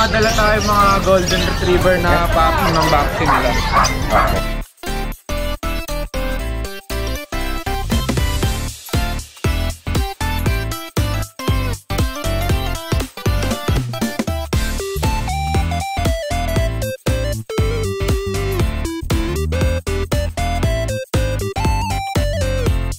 mga dala tayo mga golden retriever na puppy ng vaccine nila. Okay.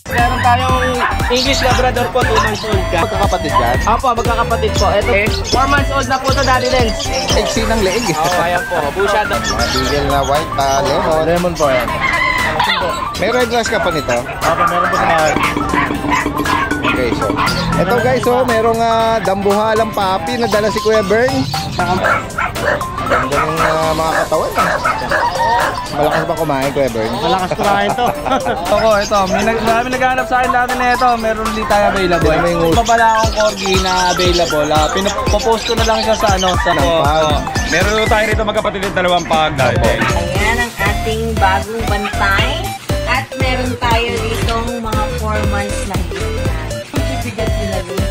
Meron tayong English Labrador po, 2 months old ka. Magkakapatid yan? Opo, magkakapatid po. Ito, 4 months old na po ito, Daddy Lens. Eksi ng leeg. Ayan po, bushado. Mga bigel na white, lemon. Lemon po yan. May red glass ka pa nito? Opo, meron po sa mga. Okay, so. Ito guys, so, merong dambuhalang papi na dala si Kuya Bern. Ganda ng mga katawan. Malakas ba kumain, Kuya Bern? Malakas kumain to. Ito. Marami naghahanap sa akin dati na ito. Meron ulit tayo available. Mabala akong corgi na available. Pinopost ko na lang siya sa Meron tayo rito magkapatid ng 2 pag. Ayan ang ating bagong bantay. At meron tayo ditong mga 4 months na bigat nila dito.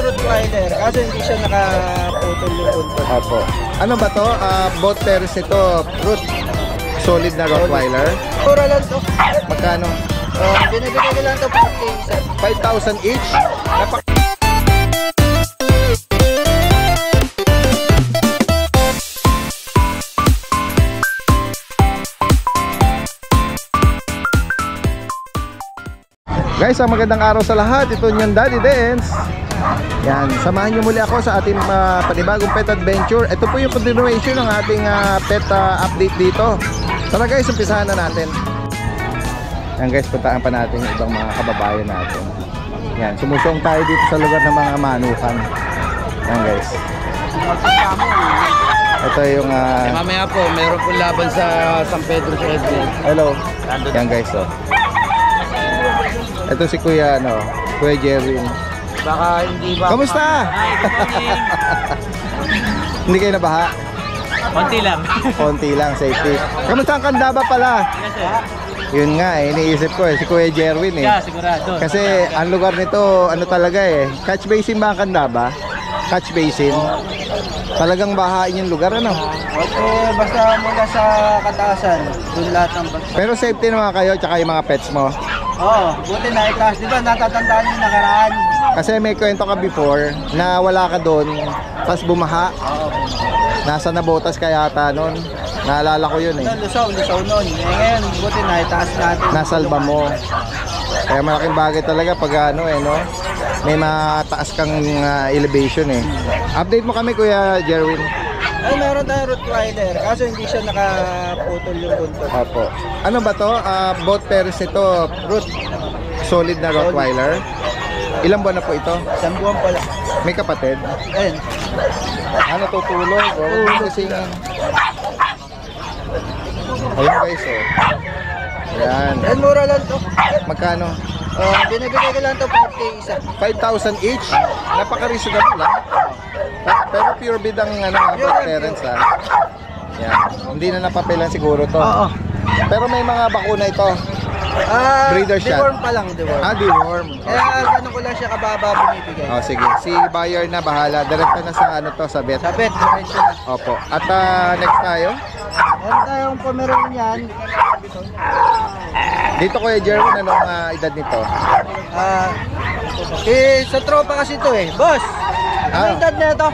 Rottweiler, kaso hindi siya nakaputol yung buntot. Opo. Ano ba to? Both pairs ito, fruit. Solid na Rottweiler. Mura lang to. Magkano? Binibigay ko lang to 5,000 each. Guys, magandang araw sa lahat. Ito yung Daddy Dance. Yan, samahan niyo muli ako sa ating panibagong pet adventure. Ito po yung continuation ng ating pet update dito. Tara guys, umpisahan na natin. Yan guys, puntaan pa natin yung ibang mga kababayan natin. Yan, sumusong tayo dito sa lugar ng mga manukan. Yan guys. Ito yung mamaya po, meron po laban sa San Pedro sa Edwin. hello. Yan guys, oh. Ito si Kuya, Kuya Jerwin. Baka hindi ba? Kamusta? Hindi kayo nabaha? Konti lang. Konti lang, safety. Kamusta ang Candaba pala? Yun nga iniisip ko si Kuya Jerwin Yeah, sigurado. Kasi ang lugar nito, talaga catch basin ba ang Candaba? Catch basin. Talagang bahain yung lugar, Okay, basta mula sa kataasan, doon lahat ng basta. Pero safety naman kayo, tsaka yung mga pets mo. Oo, buti na itaas. Di ba natatandaan yung nakaraan? Kasi may kwento ka before na wala ka doon, tapos bumaha. Nasa nabotas ka yata noon. Naalala ko yun Lusaw noon. Ngayon, buti na itaas natin. Nasalba mo. Kaya malaking bagay talaga pag may mataas kang elevation Update mo kami Kuya Jerwin. Ay, meron tayong Rottweiler. Kaso hindi siya nakaputol yung buntot. Opo. Ano ba to? Both pairs ito, fruit. Solid na Rottweiler. Ilang buwan na po ito? 1 buwan pala. May kapatid? Ayun. Tutulog? Singin. Ayun guys, Ayan. Ayun, mura lang to. Magkano? Binibigay ko lang to 5K isa. 5,000 each? Napaka-reasonable lang. Pero pure bid ang parents Yan. Hindi na napapilan siguro to. Oo. Pero may mga bakuna ito. Breeder shot. Deworm pa lang, deworm. Deworm. Kaya ganun ko lang siya kababa binibigay. Sige. Si buyer na bahala. Diretso na sa sa vet. Sa vet, diretso na. Opo. At next tayo. Meron tayong Pomeranian. Dito Kuya Jerwin, anong edad nito? Sa tropa kasi ito Boss, ano edad na ito?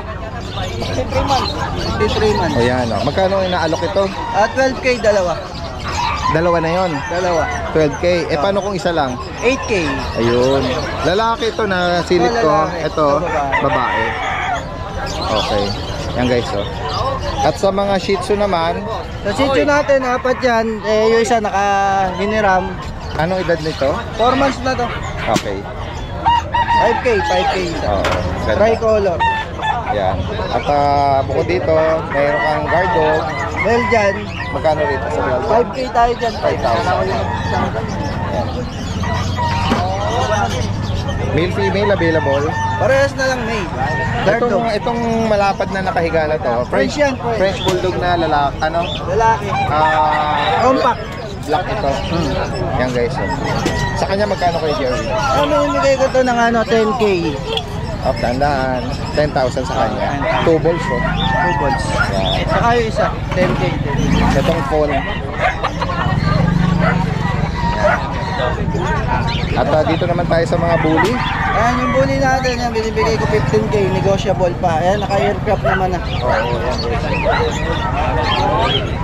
23 months. 23 months. Ayan Magkano inaalok ito? 12K dalawa. Dalawa na yon. Dalawa. 12K. Paano kung isa lang? 8K. Ayun. Lalaki ito na silip ko. Ito, babae. Okay. Yan guys, At sa mga Shih Tzu naman, sa Shih Tzu natin, 4 yan. Yung isa naka-hiniram. Anong edad nito? 4 months na to. Okay. 5K isa. Tricolor. Yan. At bukod dito, mayroon kang guard dog. Belgian. Magkano rito sa Belgian? 5K tayo dyan. 5,000. Male, female, available? Parehas na lang, May. Itong malapad na nakahiga na to, French yan, French Bulldog na lalaki. Lalaki. Compact. Black ito. Yan guys. Sa kanya magkano kay Jerry? Ano, hinigay ko to ng 10K. Up, tandaan. 10,000 sa kanya. 2 balls, oh. 2 balls. Yan. Saka yung isa, 10K. Itong phone. At dito naman tayo sa mga bully. Ayan yung bully natin, yan, binibigay ko 15K, negotiable pa. Ayan, naka-aircraft naman na. Oo, yan.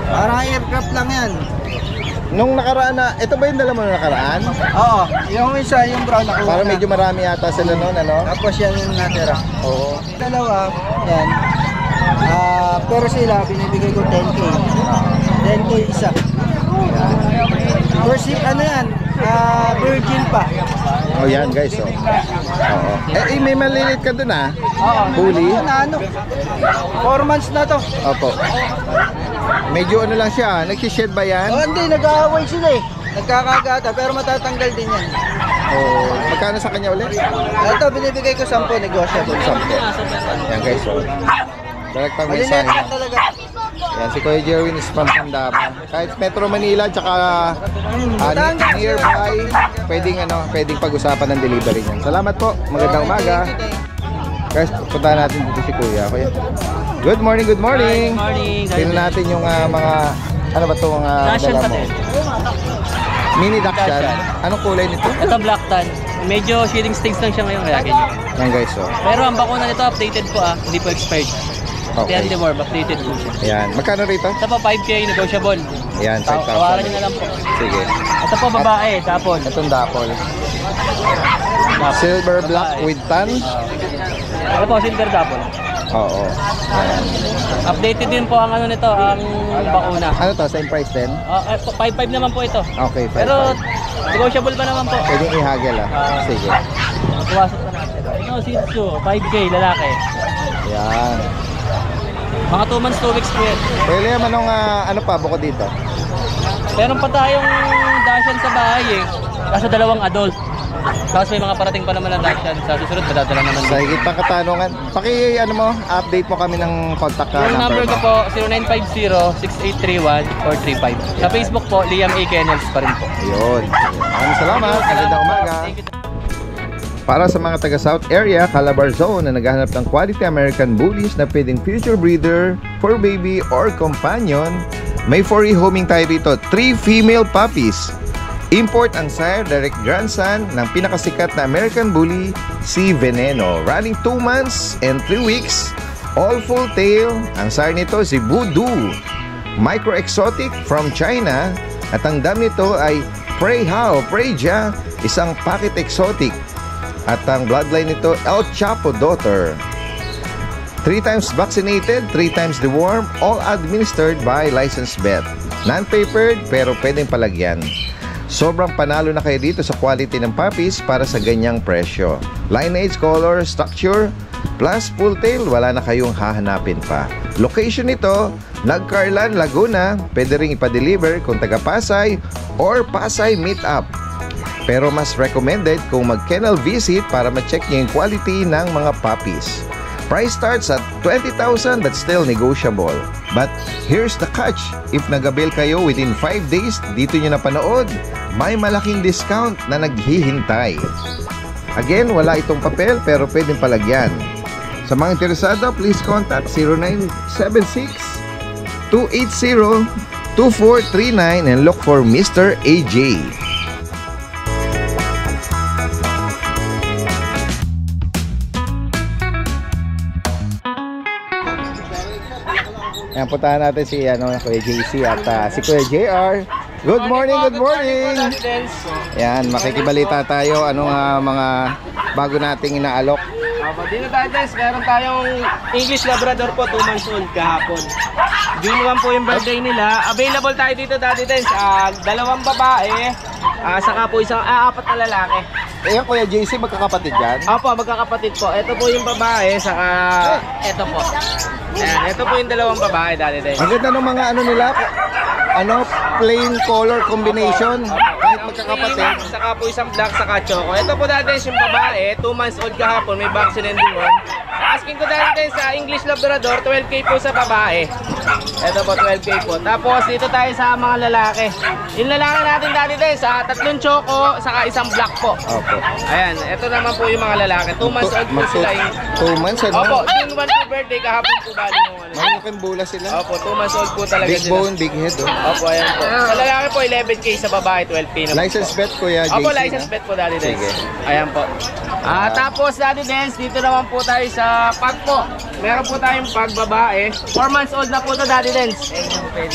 Parang aircraft lang yan. Nung nakaraan na, ito ba yung dala mo na nakaraan? Oo, yung isa, yung brown nakuha Parang na. medyo marami yata sila noon, ano? Tapos yan yung natira. Oo. Dalawa, yan. Pero sila, binibigay ko 10K. 10K isa. First, ano yan? Virgin pa. Oh, yan guys, oh. Oo. May malilit ka dun, ah. Oo. Bully? Ano? 4 months na to. Opo. Medyo ano lang siya, nagsished ba yan? Oh, hindi, nag-aaway sila eh. Nagkakagata, pero matatanggal din yan. Oo. Magkano sa kanya ulit? Ito, binibigay ko 10 negotiable. 10. Yan guys, oh. Direktang Maliliit mensahe. lang talaga. Yan, si Kuya Jerwin is from Pandapan. Kahit Metro Manila, tsaka nearby, pwedeng pag-usapan ng delivery niyan. Salamat po. Magandang umaga. Guys, punta natin dito si Kuya. Kuya. Good morning, good morning. Good morning. Tingnan natin yung mga, ano ba ito, mga Dashan dala pa mo? din. Mini Dakshan. Dashan. Anong kulay nito? Ito black tan. Medyo shading sticks lang siya ngayon kaya ganyan. Yan guys, oh. Pero ang bakuna nito updated po hindi po expired. Okay. Kaya more, updated po siya. Yan. Magkano rito? Ito po 5K negotiable. Yan, 5,000. Tawaran nyo na lang po. Sige. Ito po babae, tapon. Itong dapol. Silver black with tan. Ito po silver tapon. Oo. Yan. Updated din po ang ano nito, ang bakuna. Ano to? Same price din? 5.5 naman po ito. Okay, 5,500. Pero negotiable pa naman po. Pwedeng ihagel, ah. Sige. Puwasok na natin. Ito, Shih Tzu, 5K lalaki. Yan. Mga 2 months, 2 weeks po yan. Pwede naman nung ano pa bukod dito? Meron pa tayong Dashan sa bahay eh. Kaso 2 adult. Tapos may mga parating pa naman ng Dashan. Sa susunod, madadala naman. Sa higit pang katanungan, update mo kami ng contact Yung number ko mo. po, 0950-6831-435. Sa Facebook po, Liam A. Kennels pa rin po. Ayun. Maraming salamat. Magandang umaga. Thank you. Para sa mga taga South Area, Calabar Zone na naghahanap ng quality American Bullies na pwedeng future breeder, for baby, or companion, may for rehoming tayo dito. 3 female puppies. Import ang sire, direct grandson ng pinakasikat na American Bully, si Veneno. Running 2 months and 3 weeks. All full tail. Ang sire nito si Voodoo. Micro exotic from China. At ang dam nito ay Prey Hao, Preyja, isang pocket exotic. At ang bloodline nito, El Chapo daughter. 3 times vaccinated, 3 times dewormed, all administered by licensed vet. Non-papered, pero pwedeng palagyan. Sobrang panalo na kayo dito sa quality ng puppies para sa ganyang presyo. Lineage, color, structure, plus full tail, wala na kayong hahanapin pa. Location nito, Nagcarlan, Laguna. Pwede rin ipa-deliver kung taga Pasay or Pasay Meetup. Pero mas recommended kung mag-kennel visit para ma-check nyo yung quality ng mga puppies. Price starts at 20,000 but still negotiable. But here's the catch. If nag-avail kayo within 5 days, dito nyo napanood, may malaking discount na naghihintay. Again, wala itong papel pero pwedeng palagyan. Sa mga interesado, please contact 0976-280-2439 and look for Mr. AJ. Ayan, puntahan natin si Kuya JC at si Kuya JR. Good morning, good morning! Ayan, makikibalita tayo. Anong mga bago nating inaalok? Dito tayo guys, meron tayong English Labrador po, 2 months old kahapon. June 1 po yung birthday nila. Available tayo dito dati din. 2 babae, saka po 4 na lalaki. Ayan, Kuya JC, magkakapatid yan? Opo, magkakapatid po. Ito po yung babae, saka ito po. Ayan, ito po yung 2 babae dati din. Ang ganda ng mga nila, plain color combination. Kahit magkakapatid. Saka po 1 black, saka choco. Ito po dati yung babae, 2 months old kahapon, may vaccine and deworm. asking ko dahil din sa English Labrador, 12K po sa babae. Ito po, 12K po. Tapos dito tayo sa mga lalaki. Yung lalaki natin dati din sa 3 choco, saka 1 black po. Opo. Ayan, ito naman po yung mga lalaki. 2 months old po sila yung... 2 months, ano? Opo, June 1 po birthday, kahapon po bali yung ano. Malaking bula sila. Opo, 2 months old po talaga Big sila. bone, big head, oh. Opo, ayan po. Sa lalaki po, 11K, sa babae, 12K na po. License bet, Kuya JC. Opo, license bet po, Daddy Dance. Sige. Ayan po. Tapos, Daddy Dance, dito naman po tayo sa pag po. Meron po tayong pag babae. 4 months old na po ito, Daddy Dance.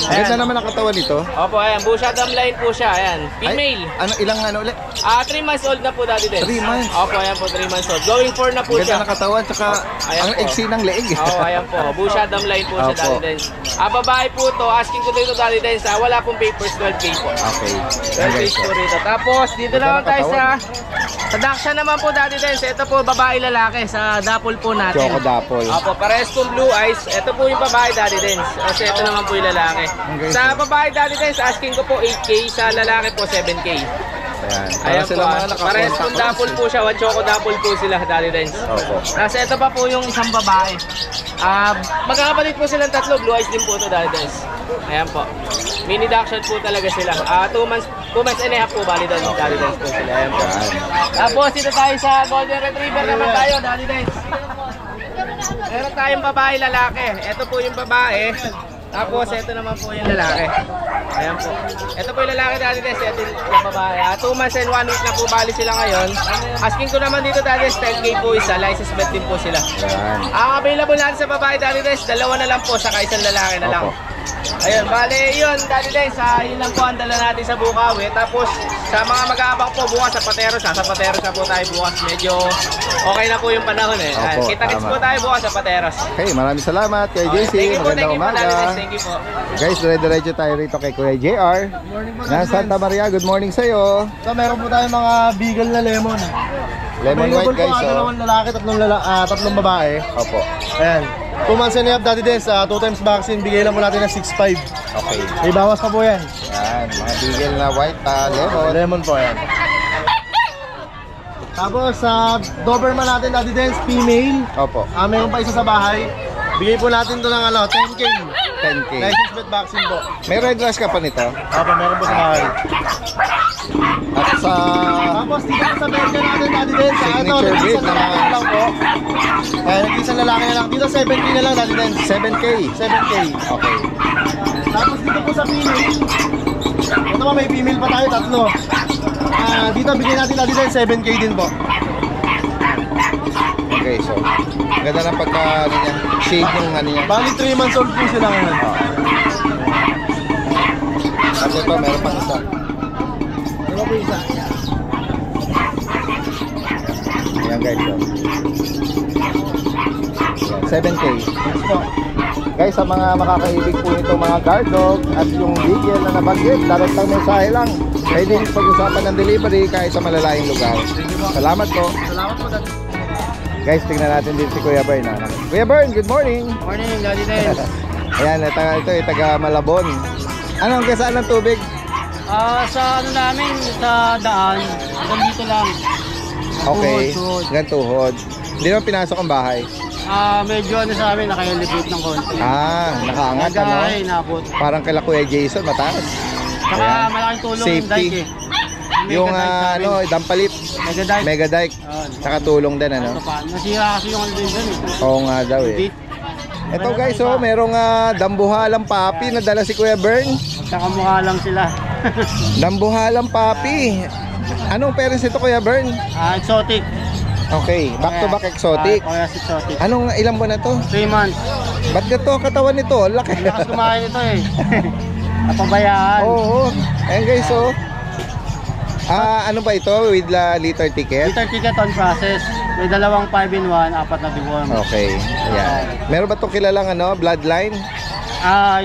Ganda naman ang katawan nito. Opo, ayan. Busha line po siya. Ayan. Female. Ano, ilang ano ulit? 3 months old na po, Daddy Dance. 3 months? Opo, ayan po, 3 months old. Going 4 na po Ganda siya. ng katawan, tsaka Ayan ang po. iksi ng leeg. Oo, ayan po. Busha line po siya, Opo. Daddy Dance. Babae po to. Asking ko dito, Daddy Dance. Wala pong papers, 12K po. Okay. 12K po rito. Tapos, dito naman tayo sa Daksha naman po, Daddy Dance. Ito po, babae lalaki sa dapol po natin. Choco dapol. Opo, parehas kong blue eyes. Ito po yung babae, Daddy Dance. Kasi ito naman po yung lalaki. Okay. Sa babae, Daddy Dance, asking ko po 8K. Sa lalaki po, 7K. Ayan. Para Ayan sila po. mga Parehas kong dapol po siya. 1 choco dapol po sila, Daddy Dance. Opo. Tapos ito pa po yung isang babae. Magkakapalit po silang 3. Blue eyes din po ito, Daddy Dance. Ayan po. Mini Dakshan po talaga sila. 2 months and a half po, Daddy Dance po sila. Ayan po. Tapos dito tayo sa Golden Retriever naman tayo, Daddy Dance. Meron tayong babae lalaki. Ito po yung babae. Tapos ito naman po yung lalaki. Ayan po. Ito po yung lalaki, Daddy Dance. Ito yung babae. 2 months and 1 week na po bali sila ngayon. Asking ko naman dito, Daddy Dance, 10K po isa. License bet din po sila. Ayan. Ang available natin sa babae, Daddy Dance, 2 na lang po, saka 1 lalaki na lang. Opo. Ayun, bale yun, Daddy Dance, yun lang po ang dala natin sa Bukawi. Tapos sa mga mag-aabang po bukas sa Pateros, sa Pateros na po tayo bukas. Medyo okay na po yung panahon eh. Opo, Kita-kits tama. po tayo bukas sa Pateros. Okay, maraming salamat Kuya JC. Thank you po, Magandang Daddy Dance. umaga. Thank you po. Guys, dire-diretso tayo rito kay Kuya JR. Na Santa Maria. Good morning sa'yo. So, meron po tayong mga beagle na lemon. Lemon white, guys. Oh. Dalawang lalaki, tatlong babae. Opo. Ayan. 2 months and a half, Daddy Dance. 2 times vaccine, bigay lang po natin ng 6.5. Okay. May bawas pa po yan. Yan, mga bigel na white lemon. Lemon po yan. Tapos sa Doberman natin, Daddy Dance, female. Opo. Meron pa isa sa bahay. Bigay po natin to ng 10K. 10K. License plate vaccine po. May red rush ka pa nito? Opo, meron po sa bahay. At sa Tapos dito po sa Belgian natin, Daddy Dance. Ito, Signature breed nag-isang na lalaki na lang po. Nag-isang lalaki na lang. Dito 7K na lang, Daddy Dance. 7K. 7K. Okay. Tapos dito po sa female. Ito pa, may female pa tayo, 3. Dito bigyan natin, Daddy Dance, 7K din po. Okay, so ganda ng pagka ano niya, shade yung ano niya. Bali 3 months old po sila ngayon. At ito, meron pang isa. Ito po isa. Ayan guys, so. Ayan, 7K. Yes po. Guys, sa mga makakaibig po nito mga guard dog at yung bigel na nabanggit, direct lang mensahe lang. Pwede pag-usapan ng delivery kahit sa malalayong lugar. Salamat po. Salamat po, Daddy. Guys, tingnan natin din si Kuya Bern. Kuya Bern, good morning. Morning, Daddy Dance. Ayan, ito, taga Malabon. Anong kasaan ng tubig? Sa ano namin, sa daan, hanggang dito lang. Okay, Tuhod. hanggang tuhod. Hindi naman pinasok ang bahay. Medyo ano sa amin, naka-elevate ng konti. Nakaangat ano? Ay, nabot. Parang kila Kuya Jason, mataas. Saka Ayan. malaking tulong Safety. yung dike eh. Yung dampalit, Mega dike. mega dike. Yun. Saka tulong din ano. Ano pa, nasira kasi yung ano din dun eh. Oo nga daw eh. Date. Ito guys, merong dambuhalang papi na dala si Kuya Bern. Magkakamukha lang sila. Dambuhalang papi. Anong parents ito Kuya Bern? Exotic. Okay, back to back exotic. Kaya exotic. Anong ilang buwan na to? 3 months. Ba't gato katawan nito? Ang laki. Lakas kumain ito eh. Napabayaan. Oo. Ayan guys, oh. Ano ba ito? With liter ticket? Liter ticket on process. May 2 5-in-1, 4 na deworm. Okay. Ayan. Meron ba itong kilalang bloodline?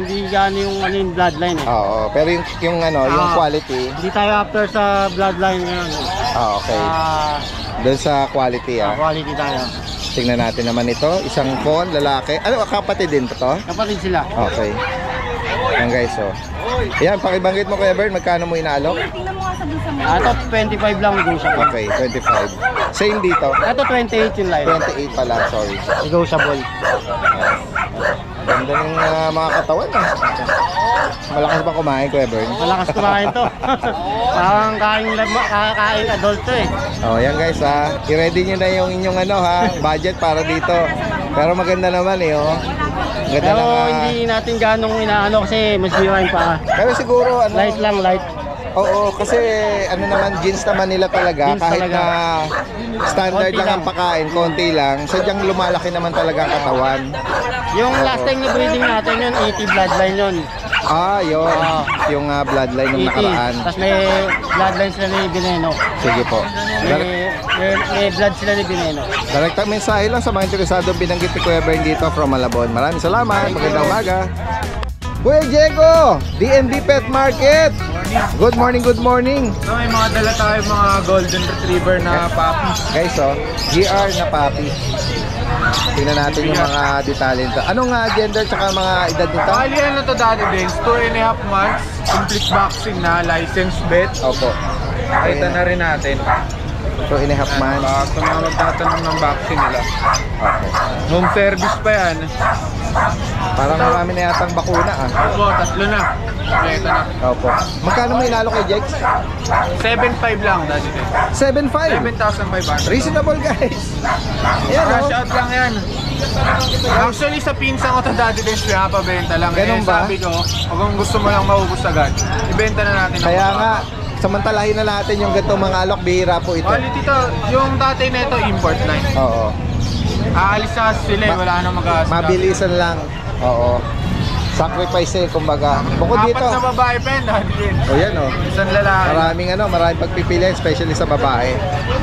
Hindi gano'n yung ano yung bloodline eh. Oo. Pero yung quality. Hindi tayo after sa bloodline ngayon. Okay. Doon sa quality Quality tayo. Tingnan natin naman ito. Isang phone, lalaki. Ano, kapatid din to? Kapatid sila. Okay. Ayan guys, oh. Ayan, pakibanggit mo Kuya Bern, magkano mo inaalok? Ito 25 lang negotiable. Okay, 25. Same dito. Ito 28 yung live. 28 pala, sorry. Negotiable. Ganda ng mga katawan Malakas ba kumain, Kuya Bern? Malakas kumain to. Parang kakain adult to eh. Oh, yan guys i-ready nyo na yung inyong budget para dito. Pero maganda naman oh. Ganda Pero ng, hindi natin ganong inaano kasi mas birahin pa. pero siguro Light lang, light. Oo, kasi naman jeans naman nila talaga Jeans kahit talaga. na standard Konti lang ang lang. pakain, konti lang. Sadyang lumalaki naman talaga ang katawan. Yung last time na breeding natin yun, 80 bloodline yun. Yun. Yung bloodline ng 80. nakaraan. Tapos may bloodline sila ni Veneno. Sige po. May blood sila ni Veneno. Direktang mensahe lang sa mga interesado binanggit ni Kuya Bern dito from Malabon. Maraming salamat. Magandang umaga. Kuya Diego, DNB Pet Market. Good morning, good morning. So, may mga dala tayo mga golden retriever na puppies. Guys, GR na puppy. Tingnan natin yung mga detalye nito. Anong gender tsaka mga edad nito? Bali ano to Daddy Dance, 2.5 months, complete vaccine na, licensed vet. Opo. Kita na rin natin. 2.5 months. Sa mga magtatanong ng vaccine nila. Okay. Home service pa yan. Parang marami na yatang bakuna Oo, 3 na. Kompleto na. Opo. Magkano mo inalo kay Jex? 7.5 lang Daddy Dance. 7.5. 7,500. Reasonable guys. Ayan Cash out lang yan. Actually sa pinsan ko to Daddy Dance pinapabenta lang. Ganun ba? Sabi ko, kung gusto mo lang maubos agad, ibenta na natin. ang Kaya mga nga, samantalahin na natin yung ganitong mga alok, bihira po ito. Quality to, yung tatay na ito, import line. Oo. Aalis na sila, wala nang mag-aas. Mabilisan lang. Oo. Sacrifice kumbaga. Bukod dito. 4 na babae pa yan, Daddy Dance. O yan Isang lalaki. maraming pagpipilian, especially sa babae.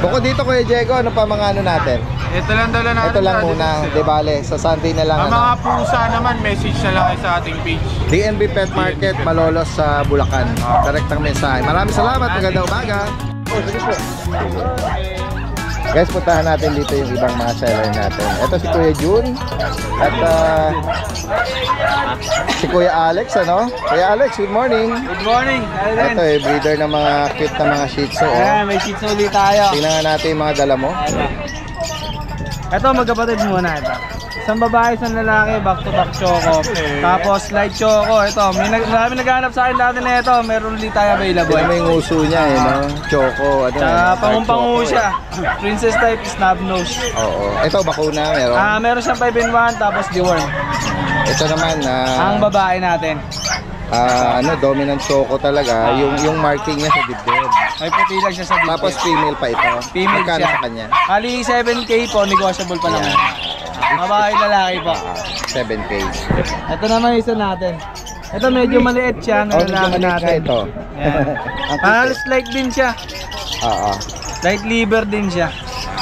Bukod dito Kuya Diego, ano pa mga natin? Ito lang dala natin. Ito lang Daddy muna, Dance. di bale, sa Sunday na lang Ang mga pusa naman, message na lang kayo sa ating page. DNB Pet Market, Malolos sa Bulacan. Direktang mensahe. Maraming salamat, magandang umaga. Guys, puntahan natin dito yung ibang mga seller natin. Ito si Kuya Jun at si Kuya Alex, Kuya Alex, good morning. Good morning. Ito breeder ng mga cute na mga Shih Tzu. May shih tzu ulit tayo. Tingnan nga natin yung mga dala mo. Ito, magkapatid muna ito. Isang babae, isang lalaki, back-to-back choco. Tapos light choco. Ito, marami naghahanap sa akin dati na ito. Meron ulit tayo available. Tingnan mo yung uso niya, Choco. Tsaka pangunpangu dark choco, siya. Princess type, snub nose. Oo. Ito, bakuna, meron. Meron siyang 5-in-1, tapos deworm. Ito naman, Ang babae natin. dominant choco talaga. Yung marking niya sa dibdib. May puti lang siya sa dito. Tapos female pa ito. Female Magkano siya. sa kanya? Ali 7K po, negotiable pa naman. Babae lalaki po. 7K. Ito naman isa natin. Ito medyo maliit siya na Medyo lalaki maliit na natin. ito. Yan. Ang cute. Halos light din siya. Oo. Light liver din siya.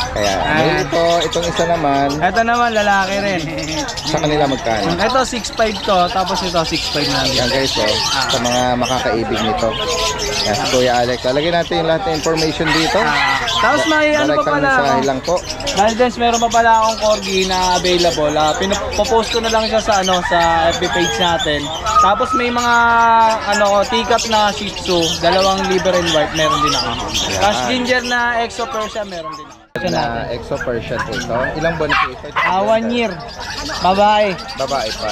Kaya, itong isa naman, Ito naman lalaki rin. sa kanila magkano? Ito 6'5 to, tapos ito 6'5 na din. Yan guys, sa mga makakaibig nito. Yan, si Kuya Alex. Lagyan natin yung lahat ng information dito. Tapos may ano pa Direktang pala mensahe ako. lang po. Dahil guys, meron pa pala akong corgi na available. Popost ko na lang siya sa sa FB page natin. Tapos may mga teacup na Shih Tzu, 2 liver and white meron din ako. Tapos ginger na Exo Persia meron din ako. Na Exo Persian po ito. Ilang buwan po ito? 1 year. Babae. Babae pa.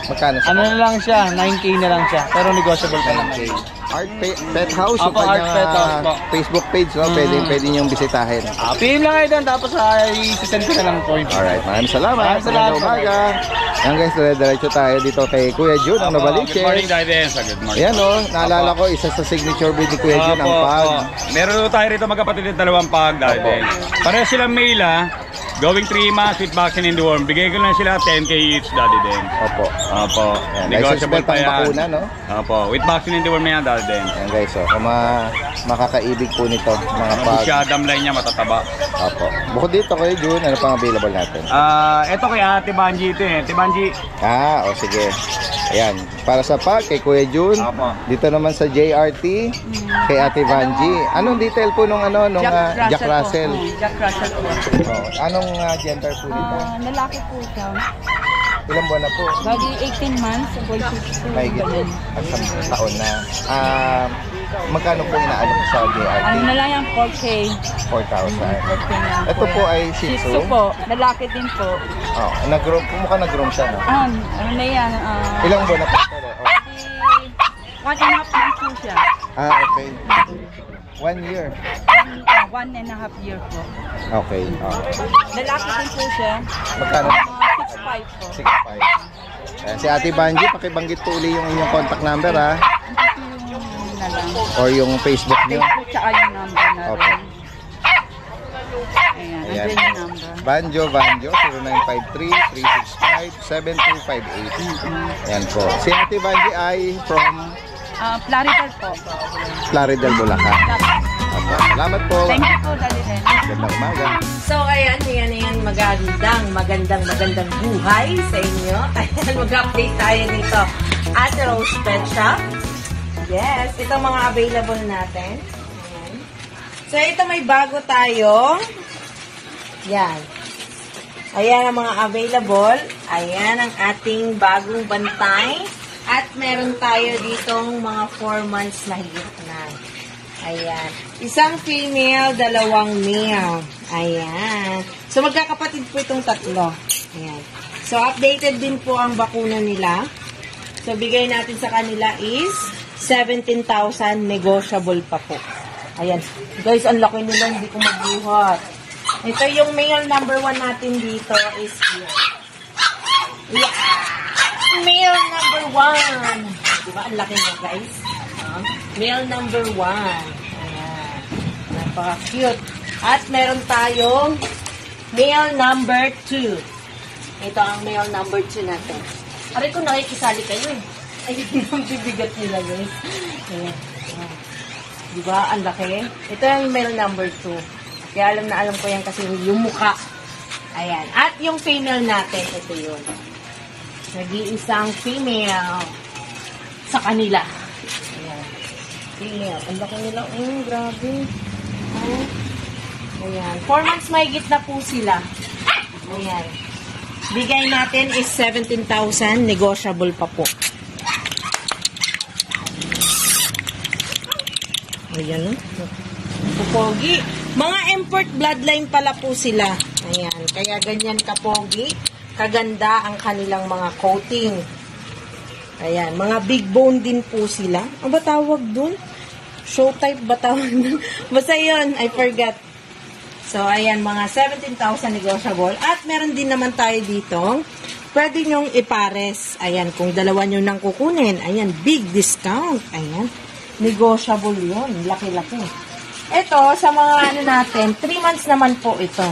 Magkano Ano na lang siya, 9K na lang siya. Pero negotiable pa naman. Art Pet House, yung Apo, Art kanyang Pet House po. Facebook page, pwede niyong bisitahin. PM lang kayo doon, tapos i-send ko na lang point. Alright, maraming salamat. Maraming salamat. Magandang umaga. Yan guys, dire-diretso tayo dito kay Kuya Jun, ang Good morning, Novaliches. Daddy Dance. Good morning. Ayan naalala ko, isa sa signature breed ni Kuya Jun, ang pag. Meron tayo rito magkapatid ng 2 pag, Daddy Opo. Dance. Pareho silang male, Going 3 months with vaccine and deworm. Bigay ko lang sila 10K each, Daddy Dance. Opo. Opo. Yan, Negotiable license pa belt ang yan. bakuna, no? Opo. With vaccine and deworm na yan, Daddy Dance. Yan guys, kung makakaibig po nito, mga Ang pag. busyadam line niya matataba. Opo. Bukod dito Kuya Jun, ano pang available natin? Ito kay Ate Banji ito eh. Ate Banji. Sige. Ayan, para sa pag kay Kuya Jun. Opo. Dito naman sa JRT kay Ate Vanji. Anong detail po nung Jack Russell? Jack Russell po. Anong gender po nito? Lalaki po siya. Ilang buwan na po? Bali 18 months, about 6 Mahigit po. At 10 taon na. Magkano po inaalok sa JRT? Ano na lang yung 4K. 4,000. Ito po ay Shih Tzu. Shih Tzu po, lalaki din po. Oh, nag-groom. Mukhang nag-groom siya, no? Ano na yan? Ilang buwan na po ito? Oh. 1.5 months po siya. Okay. 1 year. 1.5 year po. Okay. Lalaki din po siya. Magkano? 6.5 po. 6,500. Si Ate Banji, pakibanggit po uli yung inyong contact number, ha? Yung na lang. Or yung Facebook nyo. Facebook tsaka yung number na Okay. rin. Ayan, Ayan. andyan yung number. Banjo, 0953-365-7258. Yan po. Si Ate Banji ay from Plaridel po. Plaridel, Bulacan. Okay. Salamat po. Thank you po, Daddy Ren. Gandang umaga. So, ayan, magandang buhay sa inyo. Ayan, mag-update tayo dito at Rose Pet Shop. Yes, ito mga available natin. Ayan. So, ito may bago tayo. Yan. Ayan ang mga available. Ayan ang ating bagong bantay. At meron tayo ditong mga 4 months na higit na. Ayan. Isang female, 2 male. Ayan. So, magkakapatid po itong 3. Ayan. So, updated din po ang bakuna nila. So, bigay natin sa kanila is 17,000, negotiable pa po. Ayan. Guys, ang laki nila, hindi ko magbuhat. Ito yung male number 1 natin dito is here. Yeah. Male number 1. Diba? Ang laki niya, guys. Male number 1. Ayan. Napaka-cute. At meron tayong male number 2. Ito ang male number 2 natin. Aray ko, nakikisali kayo eh. Ayun yung bibigat nila, guys. Ayan. Diba? Ang laki. Ito yung male number 2. Kaya alam ko yan kasi yung mukha. Ayan. At yung female natin, ito yun. Nag-iisang female sa kanila. Ayan. Female. Ang laki nila. Grabe. Ayan. 4 months mahigit na po sila. Ayan. Bigay natin is 17,000. Negotiable pa po. Ayan. Pupogi. Mga import bloodline pala po sila. Ayan. Kaya ganyan kapogi. Kaganda ang kanilang mga coating. Ayan, mga big bone din po sila. Ano ba tawag dun? Show type ba tawag dun? Basta yun, I forgot. So, ayan, mga 17,000 negotiable. At meron din naman tayo dito. Pwede nyong ipares. Ayan, kung dalawa nyo nang kukunin. Ayan, big discount. Ayan, negotiable yun. Laki-laki. Ito, sa mga ano natin, 3 months naman po ito.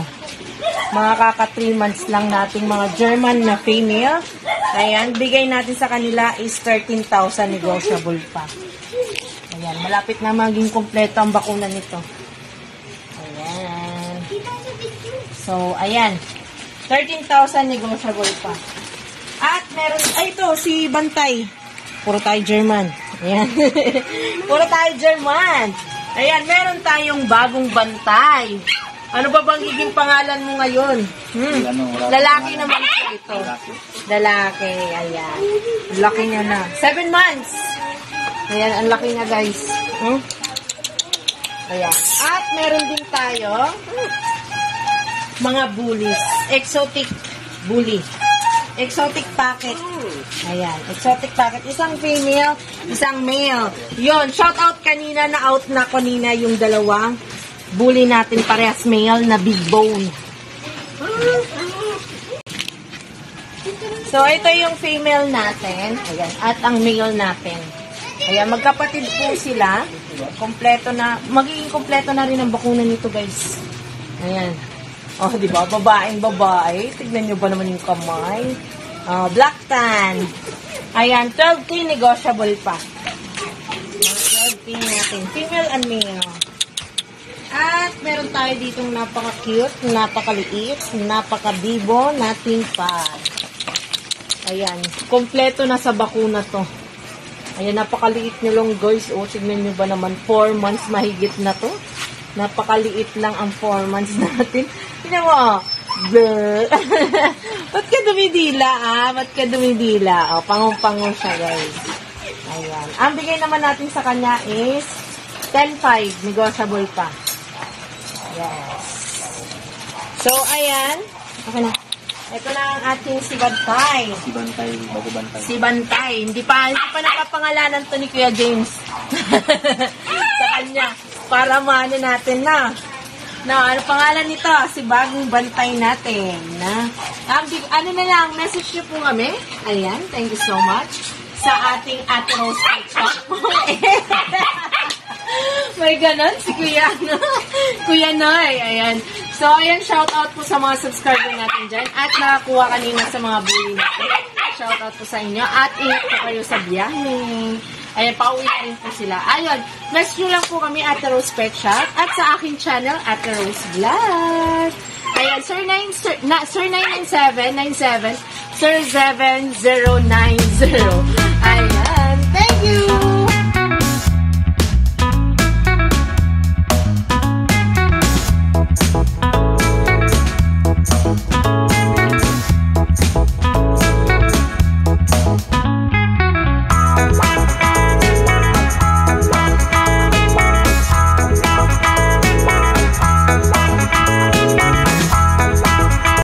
Mga kaka 3 months lang nating mga German na female. Ayan, bigay natin sa kanila is 13,000 negotiable pa. Ayan, malapit na maging kompleto ang bakuna nito. Ayan. So, ayan. 13,000 negotiable pa. At meron, ay ito, si Bantay. Puro tayo German. Ayan. Puro tayo German. Ayan, meron tayong bagong Bantay. Ano ba bang higing pangalan mo ngayon? Lalaki naman po ito. Lalaki, ayan. Ang laki niya na. 7 months. Ayan, ang laki niya, guys. Ayan. At meron din tayo mga bullies. Exotic bully. Exotic packet. Ayan, exotic packet. Isang female, isang male. Yun, shout out kanina na out na kanina yung dalawang bully natin, parehas male na big bone. So, ito yung female natin. Ayan. At ang male natin. Ayan, magkapatid po sila. Kompleto na, magiging kompleto na rin ang bakuna nito, guys. Ayan. Oh, di ba? Babaeng babae. Tignan nyo ba naman yung kamay? Black tan. Ayan, 12K negotiable pa. 12K natin. Female and male. At meron tayo ditong napaka-cute, napakaliit, napaka-bibo na tin pad. Ayan, kompleto na sa bakuna to. Ayan, napakaliit nyo lang, guys. O, tignan nyo ba naman, 4 months mahigit na to. Napakaliit lang ang 4 months natin. Tignan mo, Ba't ka dumidila, Ba't ka dumidila? Pangong-pango siya, guys. Ayan. Ang bigay naman natin sa kanya is 10.5. Negotiable pa. Yes. So, ayan. Okay na. Ito na ang ating si Bantay. Si Bantay. Hindi pa nakapangalanan to ni Kuya James. Sa kanya. Para maano natin na. Ano pangalan nito? Si bagong Bantay natin. Ano na lang, message niyo po kami. Ayan, thank you so much. Sa ating Ate Rose Pet Shop. May ganon si Kuya, no? Kuya Noy, ayan. So, ayan, shout out po sa mga subscriber natin dyan. At nakakuha kanina sa mga bully natin. Shout out po sa inyo. At ingat po kayo sa biyahe. Ayan, pauwi na rin po sila. Ayun, message nyo lang po kami, Ate Rose Pet Shop. At sa aking channel, Ate Rose Vlog. Ayan, Sir 997, Sir 7090. Ayan.